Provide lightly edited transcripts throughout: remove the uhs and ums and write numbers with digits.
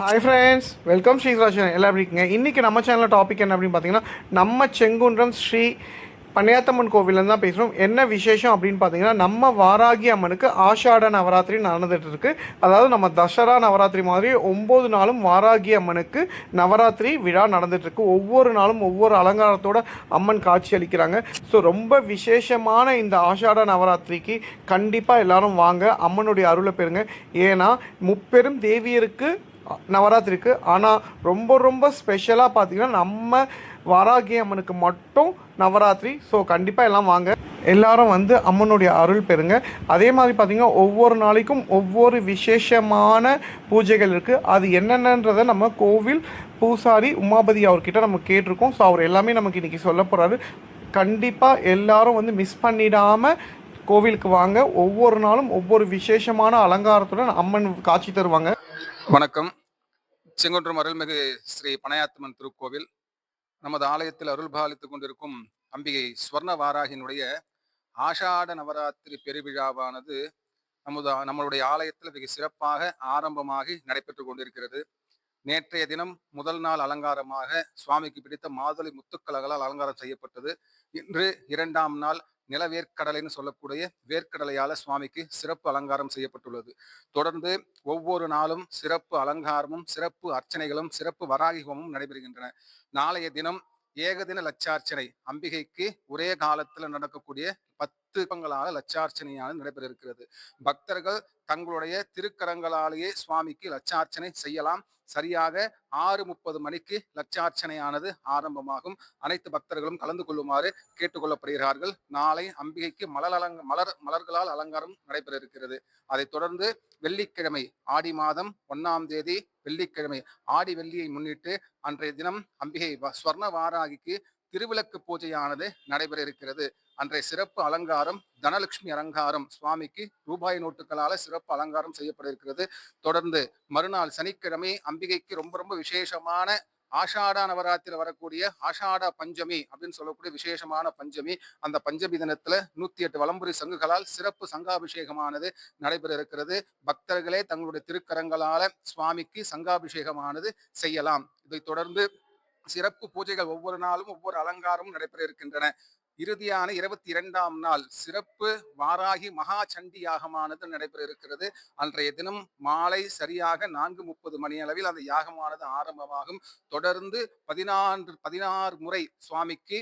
Hi friends, welcome Sri Rajan. எல்லாம் எப்படி இருக்கீங்க? இன்றைக்கி நம்ம சேனலில் டாபிக் என்ன அப்படின்னு பார்த்தீங்கன்னா, நம்ம செங்குன்றம் ஸ்ரீ பன்னியாத்தம்மன் கோவிலேருந்து தான் பேசுகிறோம். என்ன விசேஷம் அப்படின்னு பார்த்தீங்கன்னா, நம்ம வாராகி அம்மனுக்கு ஆஷாட நவராத்திரி நடந்துகிட்டு இருக்குது. அதாவது நம்ம தசரா நவராத்திரி மாதிரி 9 நாளும் வாராகி அம்மனுக்கு நவராத்திரி விழா நடந்துகிட்ருக்கு. ஒவ்வொரு நாளும் ஒவ்வொரு அலங்காரத்தோட அம்மன் காட்சி அளிக்கிறாங்க. ஸோ ரொம்ப விசேஷமான இந்த ஆஷாட நவராத்திரிக்கு கண்டிப்பாக எல்லோரும் வாங்க, அம்மனுடைய அருளை பெறுங்க. ஏன்னா முப்பெரும் தேவியருக்கு நவராத்திரிக்கு. ஆனால் ரொம்ப ரொம்ப ஸ்பெஷலாக பார்த்தீங்கன்னா நம்ம வாராகி அம்மனுக்கு மட்டும் நவராத்திரி. ஸோ கண்டிப்பாக எல்லாம் வாங்க, எல்லாரும் வந்து அம்மனுடைய அருள் பெறுங்க. அதே மாதிரி பார்த்திங்கன்னா ஒவ்வொரு நாளைக்கும் ஒவ்வொரு விசேஷமான பூஜைகள் இருக்குது. அது என்னென்னன்றதை நம்ம கோவில் பூசாரி உமாபதி அவர்கிட்ட நம்ம கேட்டிருக்கோம். ஸோ அவர் எல்லாமே நமக்கு இன்றைக்கி சொல்ல போகிறாரு. கண்டிப்பாக எல்லாரும் வந்து மிஸ் பண்ணிடாமல் கோவிலுக்கு வாங்க. ஒவ்வொரு நாளும் ஒவ்வொரு விசேஷமான அலங்காரத்துடன் அம்மன் காட்சி தருவாங்க. வணக்கம். செங்குன்றம் அருள்மிகு ஸ்ரீ பனையாத்தம்மன் திருக்கோவில். நமது ஆலயத்தில் அருள் பாலித்துக் கொண்டிருக்கும் அம்பிகை ஸ்வர்ண வாராகினுடைய ஆஷாட நவராத்திரி பெருவிழாவானது நம்மளுடைய ஆலயத்தில் மிக சிறப்பாக ஆரம்பமாகி நடைபெற்று கொண்டிருக்கிறது. நேற்றைய தினம் முதல் நாள் அலங்காரமாக சுவாமிக்கு பிடித்த மாதுளை முத்துக்கலங்களால் அலங்காரம் செய்யப்பட்டது. இன்று 2ஆம் நாள் நிலவேற்கடலைன்னு சொல்லக்கூடிய வேர்க்கடலையால சுவாமிக்கு சிறப்பு அலங்காரம் செய்யப்பட்டுள்ளது. தொடர்ந்து ஒவ்வொரு நாளும் சிறப்பு அலங்காரமும் சிறப்பு அர்ச்சனைகளும் சிறப்பு வராகி ஹோமமும் நடைபெறுகின்றன. நாளைய தினம் ஏகதின லட்சார்ச்சனை, அம்பிகைக்கு ஒரே காலத்துல நடக்கக்கூடிய 10 லட்சார்ச்சனையானது நடைபெற இருக்கிறது. பக்தர்கள் தங்களுடைய திருக்கரங்களாலேயே சுவாமிக்கு லட்சார்ச்சனை செய்யலாம். சரியாக 6:30 மணிக்கு லட்சார்ச்சனையானது ஆரம்பமாகும். அனைத்து பக்தர்களும் கலந்து கொள்ளுமாறு கேட்டுக்கொள்ளப்படுகிறார்கள். நாளை அம்பிகைக்கு மலர்களால் அலங்காரம் நடைபெற இருக்கிறது. அதைத் தொடர்ந்து வெள்ளிக்கிழமை ஆடி மாதம் 1ஆம் தேதி வெள்ளிக்கிழமை ஆடி வெள்ளியை முன்னிட்டு அன்றைய தினம் அம்பிகை ஸ்வர்ண வாராகிக்கு திருவிளக்கு பூஜையானது நடைபெற இருக்கிறது. அன்றைய சிறப்பு அலங்காரம் தனலட்சுமி அலங்காரம், சுவாமிக்கு ரூபாய் நோட்டுகளால சிறப்பு அலங்காரம் செய்யப்பட இருக்கிறது. தொடர்ந்து மறுநாள் சனிக்கிழமை அம்பிகைக்கு ரொம்ப ரொம்ப விசேஷமான ஆஷாட நவராத்திரி வரக்கூடிய ஆஷாட பஞ்சமி அப்படின்னு சொல்லக்கூடிய விசேஷமான பஞ்சமி. அந்த பஞ்சமி தினத்துல 108 வலம்புரி சங்குகளால் சிறப்பு சங்காபிஷேகமானது நடைபெற இருக்கிறது. பக்தர்களே தங்களுடைய திருக்கரங்களால சுவாமிக்கு சங்காபிஷேகமானது செய்யலாம். இதை தொடர்ந்து சிறப்பு பூஜைகள் ஒவ்வொரு நாளும் ஒவ்வொரு அலங்காரமும் நடைபெற இருக்கின்றன. இறுதியான 22ஆம் நாள் சிறப்பு வாராகி மகா சண்டி யாகமானது நடைபெற இருக்கிறது. அன்றைய தினம் மாலை சரியாக 4:30 மணி அளவில் அந்த யாகமானது ஆரம்பமாகும். தொடர்ந்து 16 முறை சுவாமிக்கு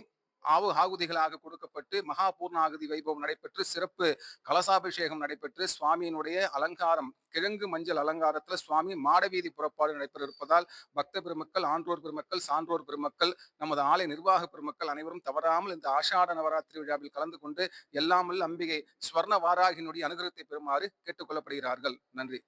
ஆகுதிகளாக கொடுக்கப்பட்டு மகா பூர்ணாகுதி வைபவம் நடைபெற்று சிறப்பு கலசாபிஷேகம் நடைபெற்று சுவாமியினுடைய அலங்காரம் கிழங்கு மஞ்சள் அலங்காரத்துல சுவாமி மாடவீதி புறப்பாடு நடைபெற இருப்பதால் பக்த பெருமக்கள், ஆன்றோர் பெருமக்கள், சான்றோர் பெருமக்கள், நமது ஆலய நிர்வாக பெருமக்கள் அனைவரும் தவறாமல் இந்த ஆஷாட நவராத்திரி விழாவில் கலந்து கொண்டு எல்லாமல் அம்பிகை ஸ்வர்ண வாராகினுடைய அனுகிரகத்தை பெறுமாறு கேட்டுக்கொள்ளப்படுகிறார்கள். நன்றி.